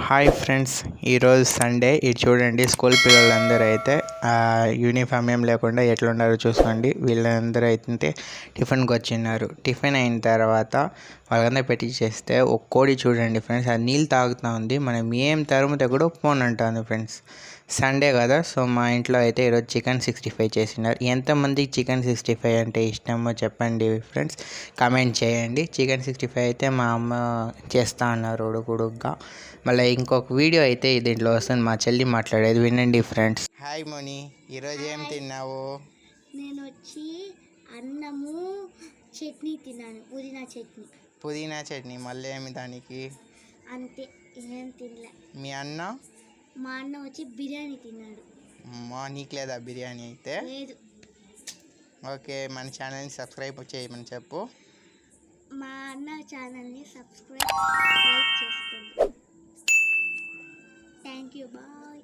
Hi friends, ఈరోజు Sunday. ఇది చూడండి, స్కూల్ పిల్లలందరూ అయితే యూనిఫామ్ ఏం లేకుండా ఎట్లున్నారో చూసుకోండి. వీళ్ళందరూ అయితే టిఫిన్కి వచ్చిన్నారు. టిఫిన్ అయిన తర్వాత వాళ్ళందరూ పెట్టి చేస్తే ఒక కోడి చూడండి ఫ్రెండ్స్, అది నీళ్ళు తాగుతూ ఉంది. మనం ఏం తరుముతే కూడా ఫోన్ అంటుంది ఫ్రెండ్స్. సండే కదా, సో మా ఇంట్లో అయితే ఈరోజు చికెన్ 65 చేసినారు. ఎంతమందికి చికెన్ 65 అంటే ఇష్టమో చెప్పండి ఫ్రెండ్స్, కామెంట్ చేయండి. చికెన్ 65 అయితే మా అమ్మ చేస్తూ ఉన్నారు ఉడుకుడుగ్గా. మళ్ళీ ఇంకొక వీడియో అయితే దీంట్లో వస్తుంది, మా చెల్లి మాట్లాడేది వినండి ఫ్రెండ్స్. హాయ్ మోని, ఈరోజు ఏం తిన్నావు? నేను వచ్చి అన్నము చట్నీ తిన్నాను, పుదీనా చట్నీ. మళ్ళీ ఏమి దానికి? అంతే, ఏం తినలే. మీ అన్న? మా అన్న వచ్చి బిర్యానీ తిన్నాడు. నీకు లేదా బిర్యానీ? అయితే లేదు. ఓకే, మన ఛానల్ని సబ్స్క్రైబ్ చేయమని చెప్పు. మా అన్న ఛానల్ని సబ్స్క్రైబ్ చేసుకోండి. Thank you, bye.